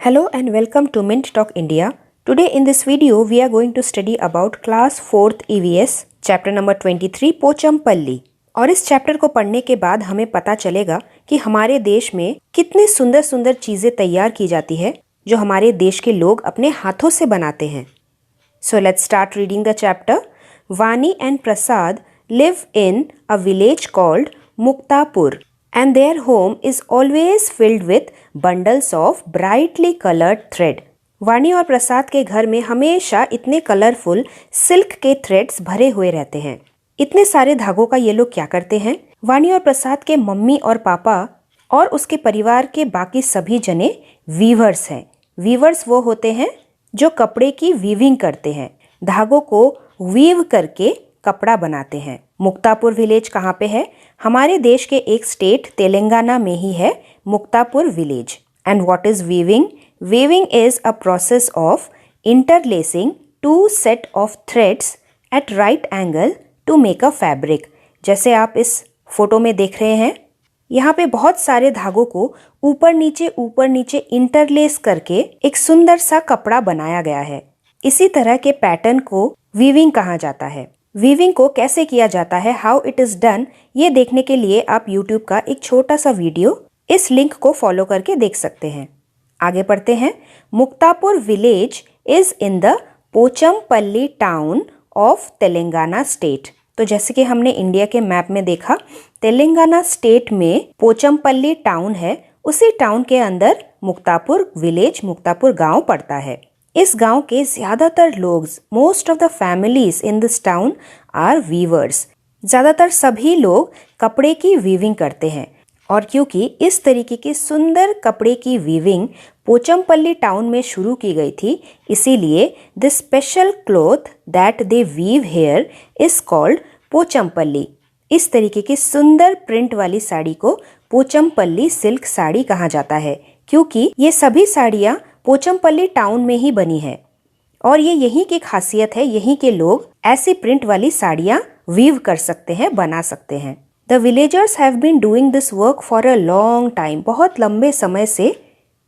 Hello and welcome to Mint Talk India. Today in this video we are going to study about class 4th EVS chapter number 23 Pochampally. और इस chapter को पढ़ने के बाद हमें पता चलेगा कि हमारे देश में कितनी सुंदर सुंदर चीजें तैयार की जाती है जो हमारे देश के लोग अपने हाथों से बनाते हैं। So let's start reading the chapter. Vani and Prasad live in a village called Muktapur. And their home is always filled with bundles of brightly colored thread. वानी और प्रसाद के घर में हमेशा इतने कलरफुल सिल्क के थ्रेड्स भरे हुए रहते हैं। इतने सारे धागों का ये लोग क्या करते हैं? वानी और प्रसाद के मम्मी और पापा और उसके परिवार के बाकी सभी जने वीवर्स हैं। वीवर्स वो होते हैं जो कपड़े की वीविंग करते हैं, धागों को वीव करके कपड़ा बनाते हैं। मुक्तापुर विलेज कहाँ पे है? हमारे देश के एक स्टेट तेलंगाना में ही है Muktapur village. And what is weaving? Weaving is a process of interlacing two set of threads at right angle to make a fabric. जैसे आप इस फोटो में देख रहे हैं, यहाँ पे बहुत सारे धागों को ऊपर नीचे इंटरलेस करके एक सुंदर सा कपड़ा बनाया गया है। इसी तरह के पैटर्न को वीविंग कहा जाता है। वीविंग को कैसे किया जाता है, हाउ इट इज डन, ये देखने के लिए आप YouTube का एक छोटा सा वीडियो इस लिंक को फॉलो करके देख सकते हैं। आगे पढ़ते हैं। Muktapur village is in the Pochampally town of Telangana state. तो जैसे कि हमने इंडिया के मैप में देखा, तेलंगाना स्टेट में पोचमपल्ली टाउन है, उसी टाउन के अंदर मुक्तापुर विलेज, मुक्तापुर गांव पड़ता है। इस गांव के ज्यादातर लोग, most of the families in this town are weavers. ज्यादातर सभी लोग कपड़े की वीविंग करते हैं। और क्योंकि इस तरीके की सुंदर कपड़े की वीविंग पोचमपल्ली टाउन में शुरू की गई थी, इसीलिए the special cloth that they weave here is called Pochampally. इस तरीके की सुंदर प्रिंट वाली साड़ी को पोचमपल्ली सिल्क साड़ी कहा जाता है, क्योंकि ये सभी साड़ियाँ पोचमपल्ली टाउन में ही बनी है। और ये यहीं की खासियत है, यहीं के लोग ऐसी प्रिंट वाली साड़ियाँ वीव कर सकते हैं, बना सकते हैं। The villagers have been doing this work for a long time. बहुत लंबे समय से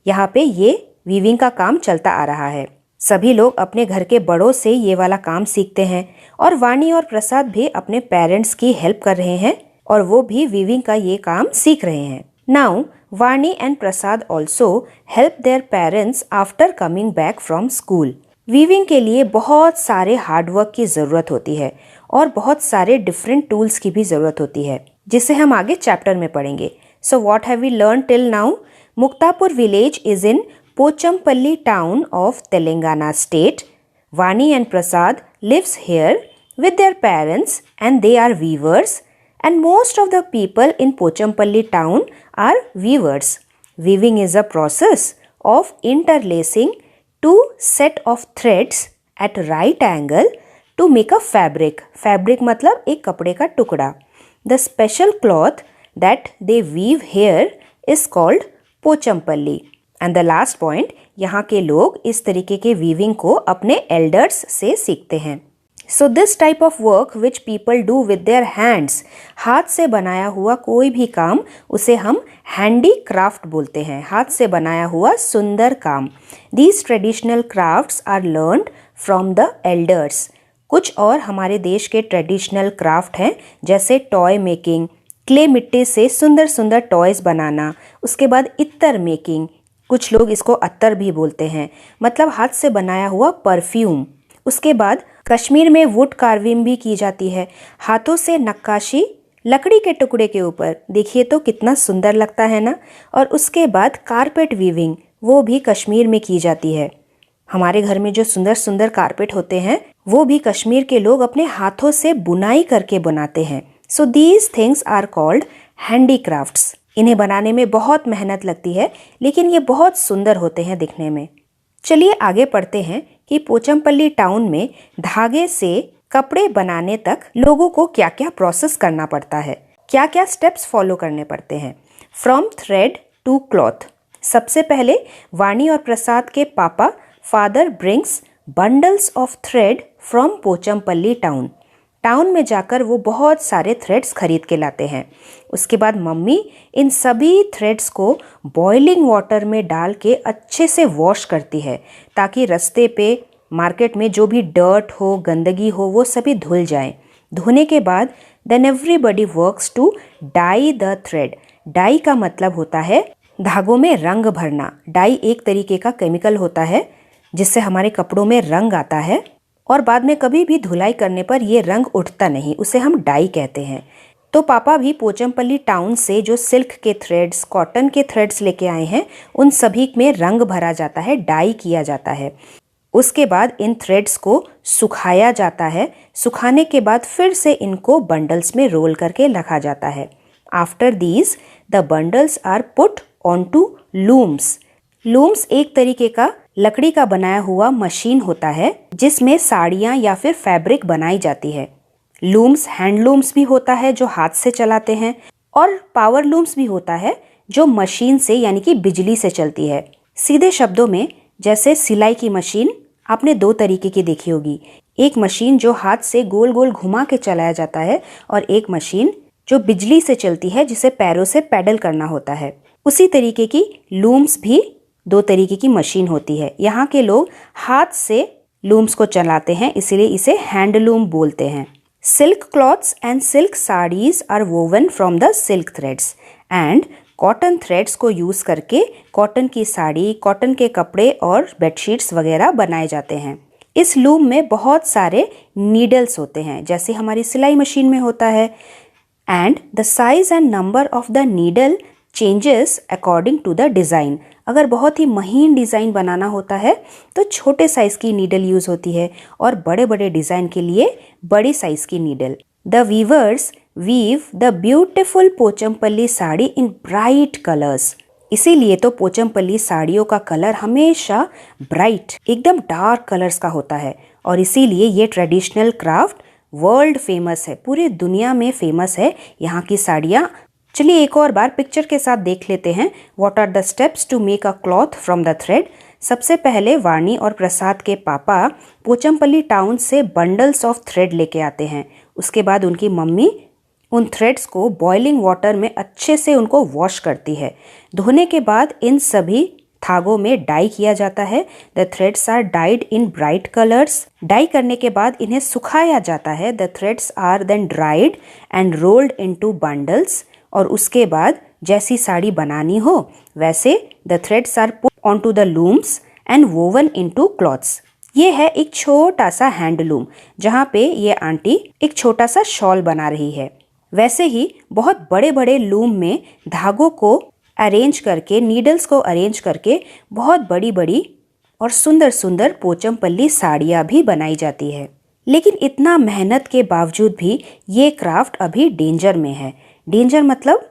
यहाँ पे ये वीविंग का काम चलता आ रहा है। सभी लोग अपने घर के बड़ों से ये वाला काम सीखते हैं और वानी और प्रसाद भी अपने पेरेंट्स की हेल्प कर रहे हैं और वो भी वीविंग का ये काम सीख रहे हैं। नाउ वानी and Prasad also help their parents after coming back from school. Weaving के लिए बहुत सारे हार्डवर्क की ज़रूरत होती है और बहुत सारे डिफरेंट टूल्स की भी ज़रूरत होती है, जिसे हम आगे चैप्टर में पढ़ेंगे। So what have we learn till now? Muktapur village is in Pochampally town of Telangana state. Vani and Prasad lives here with their parents and they are weavers, and most of the people in Pochampalli town are weavers. Weaving is a process of interlacing two set of threads at right angle to make a fabric. Fabric मतलब एक कपड़े का टुकड़ा. The special cloth that they weave here is called Pochampalli. And the last point, यहाँ के लोग इस तरीके के वीविंग को अपने एल्डर्स से सीखते हैं। So this type of work which people do with their hands, हाथ से बनाया हुआ कोई भी काम, उसे हम हैंडी क्राफ्ट बोलते हैं। हाथ से बनाया हुआ सुंदर काम। These traditional crafts are learned from the elders. कुछ और हमारे देश के ट्रेडिशनल क्राफ्ट हैं, जैसे टॉय मेकिंग, क्ले मिट्टी से सुंदर सुंदर टॉयज बनाना, उसके बाद इत्तर मेकिंग, कुछ लोग इसको अत्तर भी बोलते हैं, मतलब हाथ से बनाया हुआ परफ्यूम। उसके बाद कश्मीर में वुड कार्विंग भी की जाती है, हाथों से नक्काशी लकड़ी के टुकड़े के ऊपर, देखिए तो कितना सुंदर लगता है ना। और उसके बाद कारपेट वीविंग, वो भी कश्मीर में की जाती है। हमारे घर में जो सुंदर सुंदर कारपेट होते हैं, वो भी कश्मीर के लोग अपने हाथों से बुनाई करके बनाते हैं। So these things are called handicrafts. इन्हें बनाने में बहुत मेहनत लगती है, लेकिन ये बहुत सुंदर होते हैं दिखने में। चलिए आगे पढ़ते हैं कि पोचमपल्ली टाउन में धागे से कपड़े बनाने तक लोगों को क्या क्या प्रोसेस करना पड़ता है, क्या क्या स्टेप्स फॉलो करने पड़ते हैं। From thread to cloth. सबसे पहले वानी और प्रसाद के पापा father brings bundles of thread from Pochampally town. Town में जाकर वो बहुत सारे थ्रेड्स खरीद के लाते हैं। उसके बाद मम्मी इन सभी थ्रेड्स को बॉइलिंग वाटर में डाल के अच्छे से वॉश करती है, ताकि रास्ते पे मार्केट में जो भी डर्ट हो, गंदगी हो, वो सभी धुल जाए। धोने के बाद then everybody works to dye the thread. Dye का मतलब होता है धागों में रंग भरना। डाई एक तरीके का केमिकल होता है जिससे हमारे कपड़ों में रंग आता है, और बाद में कभी भी धुलाई करने पर ये रंग उठता नहीं, उसे हम डाई कहते हैं। तो पापा भी पोचमपल्ली टाउन से जो सिल्क के थ्रेड्स, कॉटन के थ्रेड्स लेके आए हैं, उन सभी में रंग भरा जाता है, डाई किया जाता है। उसके बाद इन थ्रेड्स को सुखाया जाता है। सुखाने के बाद फिर से इनको बंडल्स में रोल करके रखा जाता है। After these the bundles are put on to looms. Looms एक तरीके का लकड़ी का बनाया हुआ मशीन होता है जिसमें साड़ियाँ या फिर फैब्रिक बनाई जाती है। लूम्स हैंडलूम्स भी होता है जो हाथ से चलाते हैं, और पावर लूम्स भी होता है जो मशीन से यानी कि बिजली से चलती है। सीधे शब्दों में जैसे सिलाई की मशीन आपने दो तरीके की देखी होगी, एक मशीन जो हाथ से गोल गोल घुमा के चलाया जाता है, और एक मशीन जो बिजली से चलती है जिसे पैरों से पैडल करना होता है। उसी तरीके की लूम्स भी दो तरीके की मशीन होती है। यहाँ के लोग हाथ से लूम्स को चलाते हैं, इसीलिए इसे हैंडलूम बोलते हैं। Silk cloths and silk saris are woven from the silk threads and cotton threads को यूज़ करके कॉटन की साड़ी, कॉटन के कपड़े और बेडशीट्स वगैरह बनाए जाते हैं। इस लूम में बहुत सारे नीडल्स होते हैं जैसे हमारी सिलाई मशीन में होता है, and the size and number of the needle changes according to the design. अगर बहुत ही महीन डिज़ाइन बनाना होता है तो छोटे साइज़ की नीडल यूज़ होती है, और बड़े बड़े डिज़ाइन के लिए बड़ी साइज़ की needle. The weavers weave the beautiful Pochampally sari in bright colours. इसीलिए तो पोचमपल्ली साड़ियों का कलर हमेशा ब्राइट, एकदम डार्क कलर्स का होता है, और इसीलिए ये ट्रेडिशनल क्राफ्ट वर्ल्ड फेमस है, पूरी दुनिया में फेमस है यहाँ की साड़ियाँ। चलिए एक और बार पिक्चर के साथ देख लेते हैं। What are the steps to make a cloth from the thread. सबसे पहले वाणी और प्रसाद के पापा पोचमपल्ली टाउन से बंडल्स ऑफ थ्रेड लेके आते हैं। उसके बाद उनकी मम्मी उन थ्रेड्स को बॉइलिंग वाटर में अच्छे से उनको वॉश करती है। धोने के बाद इन सभी धागों में डाई किया जाता है। The threads are dyed in bright colours. Dye करने के बाद इन्हें सुखाया जाता है। The threads are then dried and rolled into bundles. और उसके बाद जैसी साड़ी बनानी हो वैसे the threads are put onto the looms and woven into cloths. ये है एक छोटा सा हैंडलूम जहाँ पे ये आंटी एक छोटा सा शॉल बना रही है। वैसे ही बहुत बड़े बड़े लूम में धागों को अरेंज करके, नीडल्स को अरेंज करके बहुत बड़ी बड़ी और सुंदर सुंदर पोचमपल्ली साड़ियाँ भी बनाई जाती है। लेकिन इतना मेहनत के बावजूद भी ये क्राफ्ट अभी डेंजर में है। डेंजर मतलब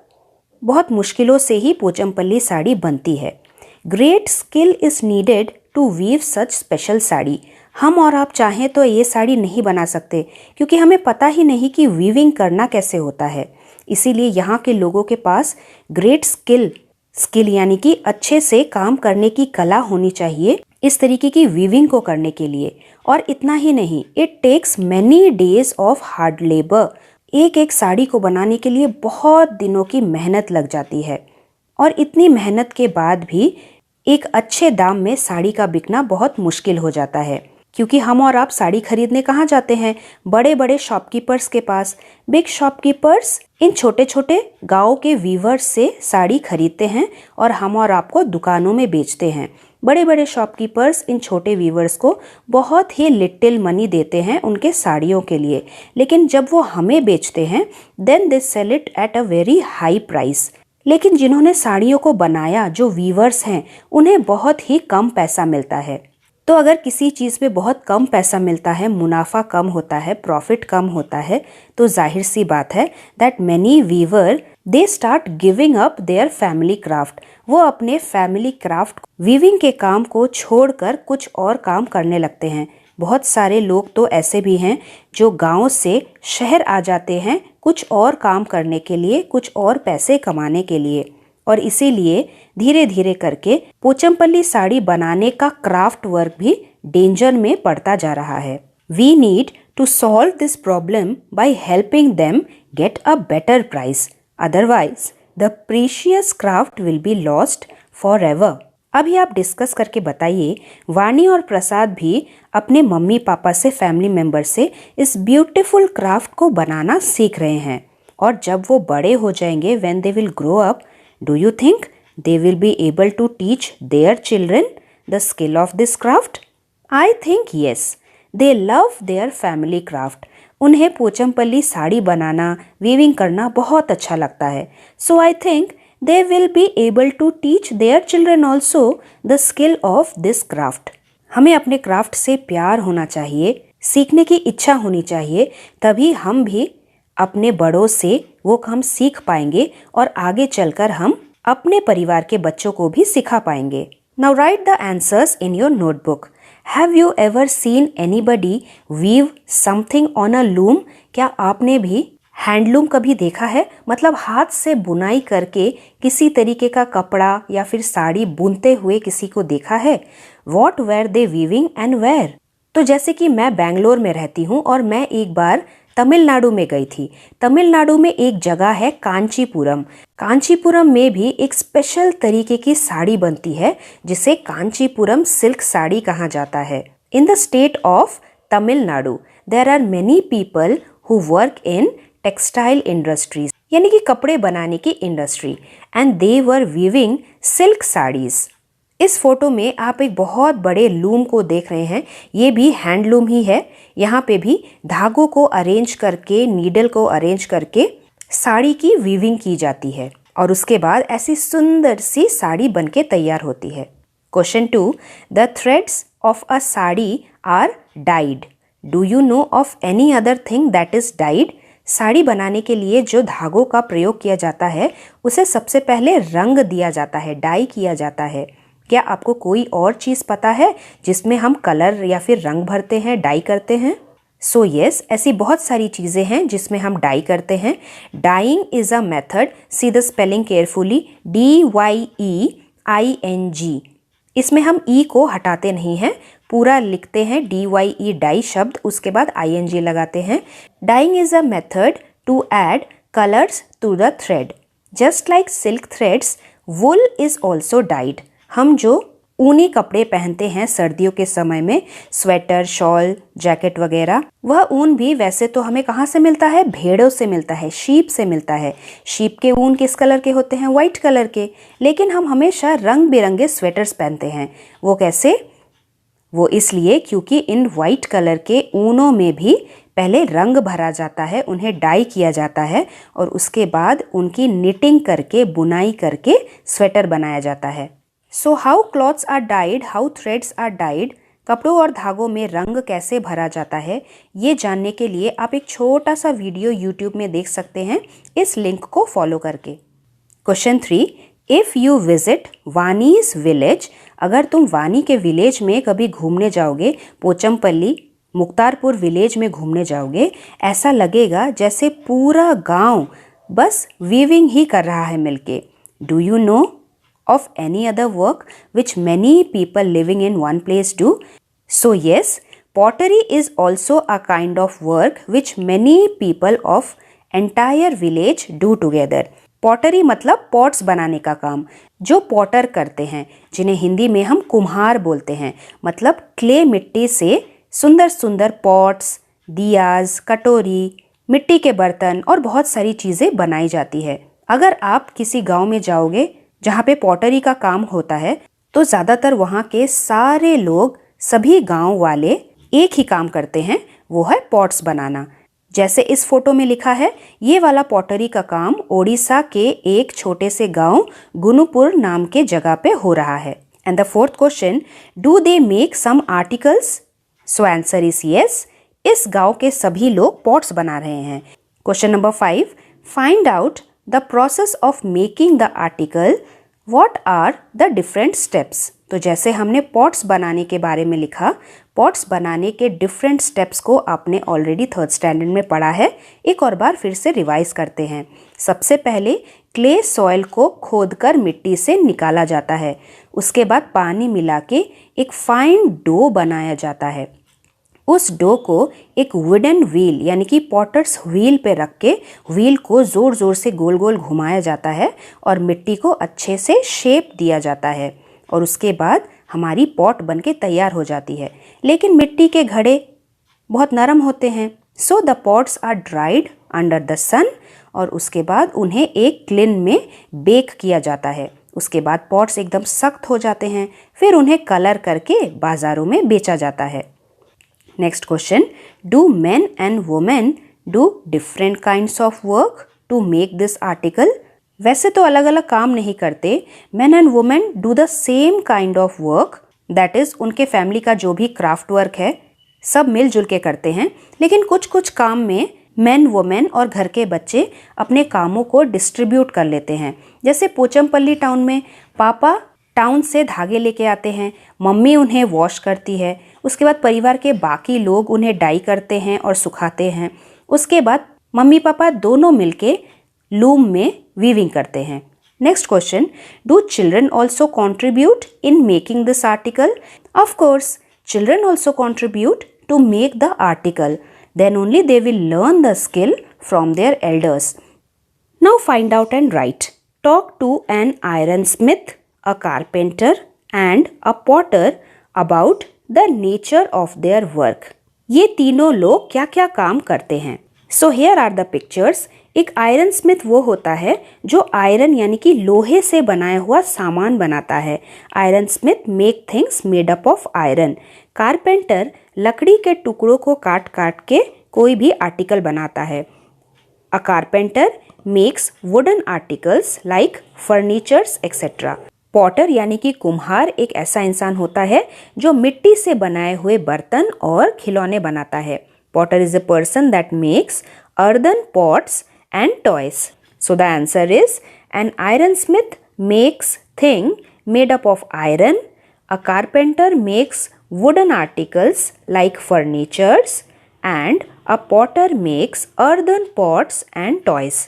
बहुत मुश्किलों से ही पोचमपल्ली साड़ी बनती है। Great skill is needed to weave such special sari. हम और आप चाहें तो ये साड़ी नहीं बना सकते क्योंकि हमें पता ही नहीं कि वीविंग करना कैसे होता है। इसीलिए यहाँ के लोगों के पास ग्रेट स्किल यानी कि अच्छे से काम करने की कला होनी चाहिए इस तरीके की वीविंग को करने के लिए। और इतना ही नहीं, it takes many days of hard labour. एक एक साड़ी को बनाने के लिए बहुत दिनों की मेहनत लग जाती है, और इतनी मेहनत के बाद भी एक अच्छे दाम में साड़ी का बिकना बहुत मुश्किल हो जाता है। क्योंकि हम और आप साड़ी खरीदने कहाँ जाते हैं? बड़े बड़े शॉपकीपर्स के पास। बिग शॉपकीपर्स इन छोटे छोटे गाँव के वीवर्स से साड़ी खरीदते हैं और हम और आपको दुकानों में बेचते हैं। बड़े बड़े शॉपकीपर्स इन छोटे वीवर्स को बहुत ही लिटिल मनी देते हैं उनके साड़ियों के लिए, लेकिन जब वो हमें बेचते हैं then they sell it at a very high price. लेकिन जिन्होंने साड़ियों को बनाया, जो वीवर्स हैं, उन्हें बहुत ही कम पैसा मिलता है। तो अगर किसी चीज़ पे बहुत कम पैसा मिलता है, मुनाफा कम होता है, प्रॉफिट कम होता है, तो जाहिर सी बात है that many weaver they start giving up their family craft. वो अपने फैमिली क्राफ्ट वीविंग के काम को छोड़कर कुछ और काम करने लगते हैं। बहुत सारे लोग तो ऐसे भी हैं जो गांव से शहर आ जाते हैं कुछ और काम करने के लिए, कुछ और पैसे कमाने के लिए, और इसीलिए धीरे धीरे करके पोचमपल्ली साड़ी बनाने का क्राफ्ट वर्क भी डेंजर में पड़ता जा रहा है। We need to solve this problem by helping them get a better price. Otherwise, the precious craft will be lost forever. अभी आप डिस्कस करके बताइए, वाणी और प्रसाद भी अपने मम्मी पापा से, फैमिली मेंबर से इस ब्यूटीफुल क्राफ्ट को बनाना सीख रहे हैं, और जब वो बड़े हो जाएंगे, when they will grow up, do you think they will be able to teach their children the skill of this craft? I think yes. They love their family craft. उन्हें पोचमपल्ली साड़ी बनाना, वीविंग करना बहुत अच्छा लगता है. So I think they will be able to teach their children also the skill of this craft. हमें अपने craft से प्यार होना चाहिए, सीखने की इच्छा होनी चाहिए, तभी हम भी अपने बड़ों से वो काम सीख पाएंगे और आगे चलकर हम अपने परिवार के बच्चों को भी सिखा पाएंगे. Now write the answers in your notebook. Have you ever seen anybody weave something on a loom? क्या आपने भी हैंडलूम कभी देखा है? मतलब हाथ से बुनाई करके किसी तरीके का कपड़ा या फिर साड़ी बुनते हुए किसी को देखा है? What were they weaving and where? तो जैसे कि मैं बेंगलोर में रहती हूँ और मैं एक बार तमिलनाडु में गई थी. तमिलनाडु में एक जगह है कांचीपुरम. कांचीपुरम में भी एक स्पेशल तरीके की साड़ी बनती है जिसे कांचीपुरम सिल्क साड़ी कहा जाता है. In the state of Tamil Nadu there are many people who work in textile industries, यानी कि कपड़े बनाने की industry, and they were weaving silk saris. इस फोटो में आप एक बहुत बड़े लूम को देख रहे हैं. ये भी हैंडलूम ही है. यहाँ पे भी धागों को अरेंज करके, नीडल को अरेंज करके साड़ी की वीविंग की जाती है और उसके बाद ऐसी सुंदर सी साड़ी बनके तैयार होती है. Question 2. The threads of a sari are dyed. Do you know of any other thing that is dyed? Sari बनाने के लिए जो धागों का प्रयोग किया जाता है उसे सबसे पहले रंग दिया जाता है, डाई किया जाता है. क्या आपको कोई और चीज़ पता है जिसमें हम कलर या फिर रंग भरते हैं, डाई करते हैं? सो यस, ऐसी बहुत सारी चीज़ें हैं जिसमें हम डाई करते हैं. Dyeing is a method. See the spelling carefully. DYEING. इसमें हम ई को हटाते नहीं हैं, पूरा लिखते हैं DYE, डाई शब्द, उसके बाद ING लगाते हैं. Dyeing is a method to add colours to the thread. Just like silk threads, wool is also dyed. हम जो ऊनी कपड़े पहनते हैं सर्दियों के समय में, स्वेटर, शॉल, जैकेट वगैरह, वह ऊन भी वैसे तो हमें कहाँ से मिलता है? भेड़ों से मिलता है, शीप से मिलता है. शीप के ऊन किस कलर के होते हैं? वाइट कलर के. लेकिन हम हमेशा रंग बिरंगे स्वेटर्स पहनते हैं. वो कैसे? वो इसलिए क्योंकि इन वाइट कलर के ऊनों में भी पहले रंग भरा जाता है, उन्हें डाई किया जाता है और उसके बाद उनकी निटिंग करके, बुनाई करके स्वेटर बनाया जाता है. So how cloths are dyed, how threads are dyed. कपड़ों और धागों में रंग कैसे भरा जाता है, ये जानने के लिए आप एक छोटा सा वीडियो यूट्यूब में देख सकते हैं इस लिंक को फॉलो करके. Question 3. If you visit Vani's village. अगर तुम वानी के विलेज में कभी घूमने जाओगे, पोचमपल्ली, मुक्तारपुर विलेज में घूमने जाओगे, ऐसा लगेगा जैसे पूरा गांव बस वीविंग ही कर रहा है मिलके. Do you no of any other work which many people living in one place do? So yes, pottery is also a kind of work which many people of entire village do together. Pottery मतलब pots बनाने का काम, जो Potter करते हैं, जिन्हें हिंदी में हम कुम्हार बोलते हैं. मतलब क्ले मिट्टी से सुंदर सुंदर पॉट्स, दियाज, कटोरी, मिट्टी के बर्तन और बहुत सारी चीज़ें बनाई जाती है. अगर आप किसी गांव में जाओगे जहाँ पे पॉटरी का काम होता है तो ज़्यादातर वहाँ के सारे लोग, सभी गांव वाले एक ही काम करते हैं, वो है पॉट्स बनाना. जैसे इस फोटो में लिखा है, ये वाला पॉटरी का काम ओडिशा के एक छोटे से गांव गुनुपुर नाम के जगह पे हो रहा है. And the fourth question, do they make some articles? So answer is yes. इस गांव के सभी लोग पॉट्स बना रहे हैं. Question number 5, find out the process of making the article. What are the different steps. तो जैसे हमने पॉट्स बनाने के बारे में लिखा, पॉट्स बनाने के डिफरेंट स्टेप्स को आपने ऑलरेडी 3rd स्टैंडर्ड में पढ़ा है. एक और बार फिर से रिवाइज करते हैं. सबसे पहले क्ले सॉइल को खोदकर मिट्टी से निकाला जाता है. उसके बाद पानी मिला के एक फाइन डो बनाया जाता है. उस डो को एक वुडन व्हील यानी कि पॉटर्स व्हील पे रख के व्हील को जोर जोर से गोल गोल घुमाया जाता है और मिट्टी को अच्छे से शेप दिया जाता है और उसके बाद हमारी पॉट बनके तैयार हो जाती है। लेकिन मिट्टी के घड़े बहुत नरम होते हैं, so the pots are dried under the sun और उसके बाद उन्हें एक क्लिन में बेक किया जाता है। उसके बाद पॉट्स एकदम सख्त हो जाते हैं, फिर उन्हें कलर करके बाजारों में बेचा जाता है। Next question, do men and women do different kinds of work to make this article? वैसे तो अलग अलग काम नहीं करते, men and women do the same kind of work, that is उनके फैमिली का जो भी क्राफ्ट वर्क है सब मिलजुल के करते हैं। लेकिन कुछ कुछ काम में मेन वुमेन और घर के बच्चे अपने कामों को डिस्ट्रीब्यूट कर लेते हैं। जैसे पोचमपल्ली टाउन में पापा टाउन से धागे लेके आते हैं, मम्मी उन्हें वॉश करती है, उसके बाद परिवार के बाकी लोग उन्हें डाई करते हैं और सुखाते हैं। उसके बाद मम्मी पापा दोनों मिलके लूम में वीविंग करते हैं। Next question, do children also contribute in making this article? Of course, children also contribute to make the article, then only they will learn the skill from their elders. Now find out and write. Talk to an ironsmith, a carpenter and a potter about the nature of their work. ये तीनों लोग क्या क्या काम करते हैं? So here are the pictures. एक iron Smith वो होता है जो आयरन यानी कि लोहे से बनाया हुआ सामान बनाता है। Iron Smith make things made up of iron. Carpenter लकड़ी के टुकड़ों को काट काट के कोई भी आर्टिकल बनाता है। अ carpenter makes wooden articles like furnitures etcetera. Potter यानी कि कुम्हार एक ऐसा इंसान होता है जो मिट्टी से बनाए हुए बर्तन और खिलौने बनाता है। Potter is a person that makes earthen pots and toys. So the answer is an ironsmith makes thing made up of iron. A carpenter makes wooden articles like furnitures and a potter makes earthen pots and toys.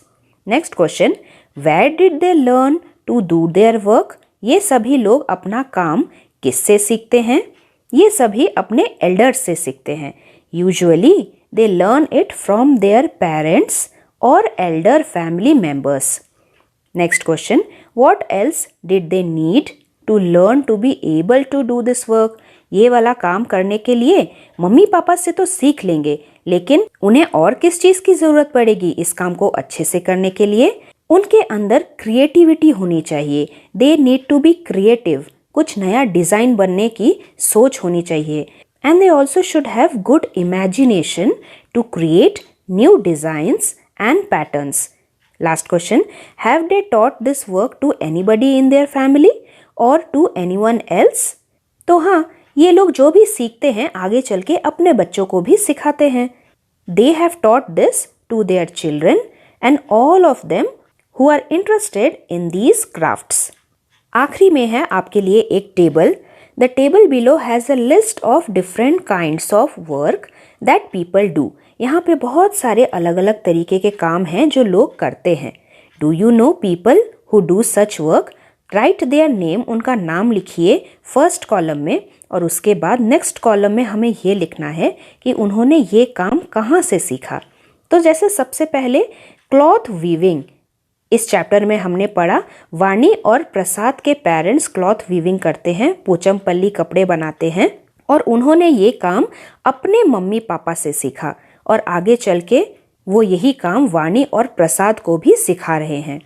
Next question, where did they learn to do their work? ये सभी लोग अपना काम किससे सीखते हैं? ये सभी अपने एल्डर्स से सीखते हैं। Usually they learn it from their parents or elder family members. Next question, what else did they need to learn to be able to do this work? ये वाला काम करने के लिए मम्मी पापा से तो सीख लेंगे, लेकिन उन्हें और किस चीज़ की ज़रूरत पड़ेगी इस काम को अच्छे से करने के लिए? उनके अंदर क्रिएटिविटी होनी चाहिए। They need to be creative, कुछ नया डिज़ाइन बनने की सोच होनी चाहिए। And they also should have good imagination to create new designs and patterns. Last question, have they taught this work to anybody in their family or to anyone else? तो हाँ, ये लोग जो भी सीखते हैं आगे चल के अपने बच्चों को भी सिखाते हैं। They have taught this to their children and all of them who are interested in these crafts. आखिरी में है आपके लिए एक table. The table below has a list of different kinds of work that people do. यहाँ पे बहुत सारे अलग अलग तरीके के काम हैं जो लोग करते हैं। Do you know people who do such work? Write their name, उनका नाम लिखिए फर्स्ट कॉलम में और उसके बाद नेक्स्ट कॉलम में हमें ये लिखना है कि उन्होंने ये काम कहाँ से सीखा। तो जैसे सबसे पहले क्लॉथ वीविंग, इस चैप्टर में हमने पढ़ा वाणी और प्रसाद के पेरेंट्स क्लॉथ वीविंग करते हैं, पोचमपल्ली कपड़े बनाते हैं और उन्होंने ये काम अपने मम्मी पापा से सीखा और आगे चल के वो यही काम वाणी और प्रसाद को भी सिखा रहे हैं।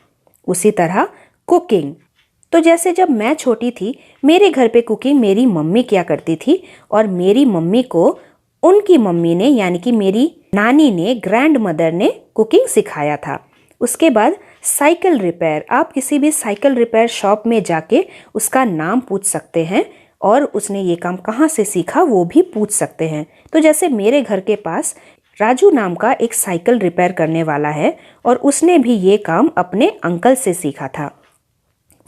उसी तरह कुकिंग, तो जैसे जब मैं छोटी थी मेरे घर पे कुकिंग मेरी मम्मी किया करती थी और मेरी मम्मी को उनकी मम्मी ने यानी कि मेरी नानी ने, ग्रैंड मदर ने कुकिंग सिखाया था। उसके बाद साइकिल रिपेयर, आप किसी भी साइकिल रिपेयर शॉप में जाके उसका नाम पूछ सकते हैं और उसने ये काम कहाँ से सीखा वो भी पूछ सकते हैं। तो जैसे मेरे घर के पास राजू नाम का एक साइकिल रिपेयर करने वाला है और उसने भी ये काम अपने अंकल से सीखा था।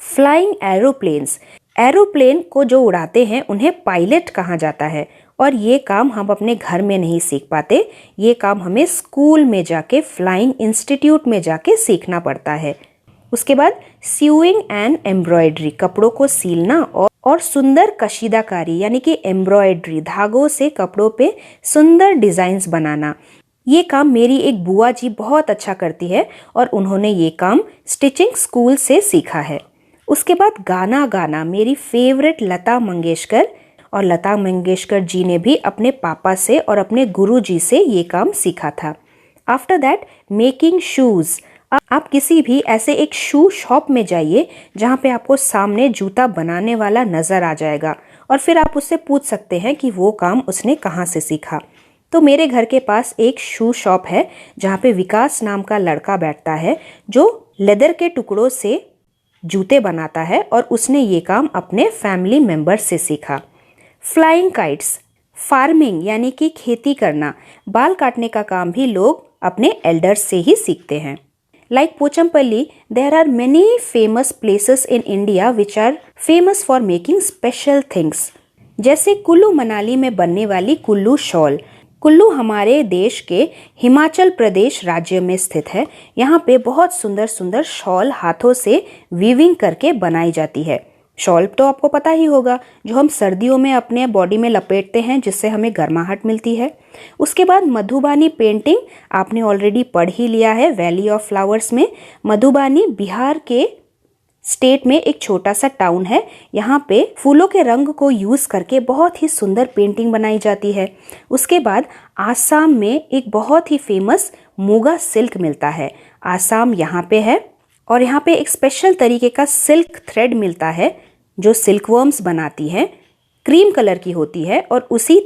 फ्लाइंग एरोप्लेन्स, एरोप्लेन को जो उड़ाते हैं उन्हें पायलट कहा जाता है और ये काम हम अपने घर में नहीं सीख पाते, ये काम हमें स्कूल में जाके फ्लाइंग इंस्टीट्यूट में जाके सीखना पड़ता है। उसके बाद सीविंग एंड एम्ब्रॉयडरी, कपड़ों को सीलना और सुंदर कशीदाकारी यानी कि एम्ब्रॉयडरी, धागों से कपड़ों पे सुंदर डिजाइन्स बनाना, ये काम मेरी एक बुआ जी बहुत अच्छा करती है और उन्होंने ये काम स्टिचिंग स्कूल से सीखा है। उसके बाद गाना गाना, मेरी फेवरेट लता मंगेशकर, और लता मंगेशकर जी ने भी अपने पापा से और अपने गुरु जी से ये काम सीखा था। आफ्टर दैट मेकिंग शूज़, आप किसी भी ऐसे एक शू शॉप में जाइए जहाँ पे आपको सामने जूता बनाने वाला नज़र आ जाएगा और फिर आप उससे पूछ सकते हैं कि वो काम उसने कहाँ से सीखा। तो मेरे घर के पास एक शू शॉप है जहाँ पे विकास नाम का लड़का बैठता है जो लेदर के टुकड़ों से जूते बनाता है और उसने ये काम अपने फैमिली मेंबर से सीखा। फ्लाइंग काइट्स, फार्मिंग यानी कि खेती करना, बाल काटने का काम भी लोग अपने एल्डर्स से ही सीखते हैं। Like Pochampally, there are many famous places in India which are famous for making special things, जैसे कुल्लू मनाली में बनने वाली कुल्लू शॉल। कुल्लू हमारे देश के हिमाचल प्रदेश राज्य में स्थित है। यहाँ पे बहुत सुंदर सुंदर शॉल हाथों से वीविंग करके बनाई जाती है। शॉल तो आपको पता ही होगा, जो हम सर्दियों में अपने बॉडी में लपेटते हैं जिससे हमें गर्माहट मिलती है। उसके बाद मधुबानी पेंटिंग आपने ऑलरेडी पढ़ ही लिया है वैली ऑफ फ्लावर्स में। मधुबानी बिहार के स्टेट में एक छोटा सा टाउन है। यहाँ पे फूलों के रंग को यूज़ करके बहुत ही सुंदर पेंटिंग बनाई जाती है। उसके बाद आसाम में एक बहुत ही फेमस मुगा सिल्क मिलता है। आसाम यहाँ पे है और यहाँ पे एक स्पेशल तरीके का सिल्क थ्रेड मिलता है जो सिल्कवर्म्स बनाती है, क्रीम कलर की होती है और उसी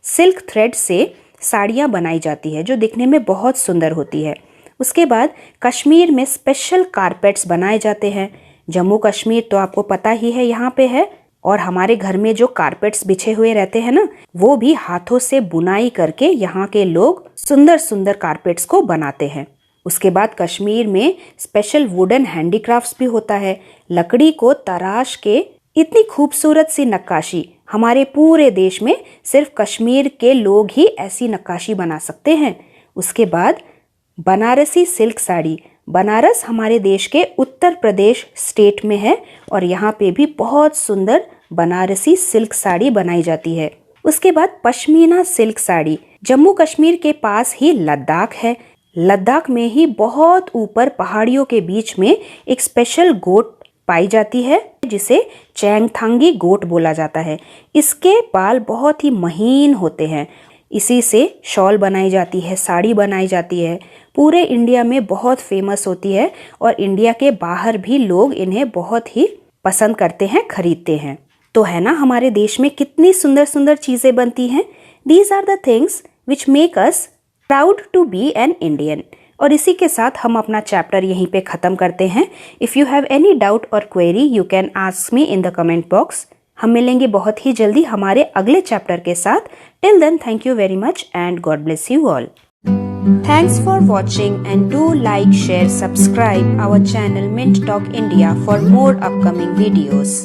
सिल्क थ्रेड से साड़ियाँ बनाई जाती है जो दिखने में बहुत सुंदर होती है। उसके बाद कश्मीर में स्पेशल कारपेट्स बनाए जाते हैं। जम्मू कश्मीर तो आपको पता ही है यहाँ पे है, और हमारे घर में जो कारपेट्स बिछे हुए रहते हैं ना, वो भी हाथों से बुनाई करके यहाँ के लोग सुंदर सुंदर कारपेट्स को बनाते हैं। उसके बाद कश्मीर में स्पेशल वुडन हैंडीक्राफ्ट्स भी होता है। लकड़ी को तराश के इतनी खूबसूरत सी नक्काशी, हमारे पूरे देश में सिर्फ कश्मीर के लोग ही ऐसी नक्काशी बना सकते हैं। उसके बाद बनारसी सिल्क साड़ी, बनारस हमारे देश के उत्तर प्रदेश स्टेट में है और यहाँ पे भी बहुत सुंदर बनारसी सिल्क साड़ी बनाई जाती है। उसके बाद पश्मीना सिल्क साड़ी, जम्मू कश्मीर के पास ही लद्दाख है। लद्दाख में ही बहुत ऊपर पहाड़ियों के बीच में एक स्पेशल गोट पाई जाती है जिसे चैंगथांगी गोट बोला जाता है। इसके बाल बहुत ही महीन होते हैं, इसी से शॉल बनाई जाती है, साड़ी बनाई जाती है। पूरे इंडिया में बहुत फेमस होती है और इंडिया के बाहर भी लोग इन्हें बहुत ही पसंद करते हैं, खरीदते हैं। तो है ना हमारे देश में कितनी सुंदर सुंदर चीज़ें बनती हैं। These are the things which make us proud to be an Indian. और इसी के साथ हम अपना चैप्टर यहीं पे ख़त्म करते हैं। If you have any doubt और query you can ask me in the comment box. हम मिलेंगे बहुत ही जल्दी हमारे अगले चैप्टर के साथ। Till then thank you very much and God bless you all. Thanks for watching and do like, share, subscribe our channel Mint Talk India for more upcoming videos.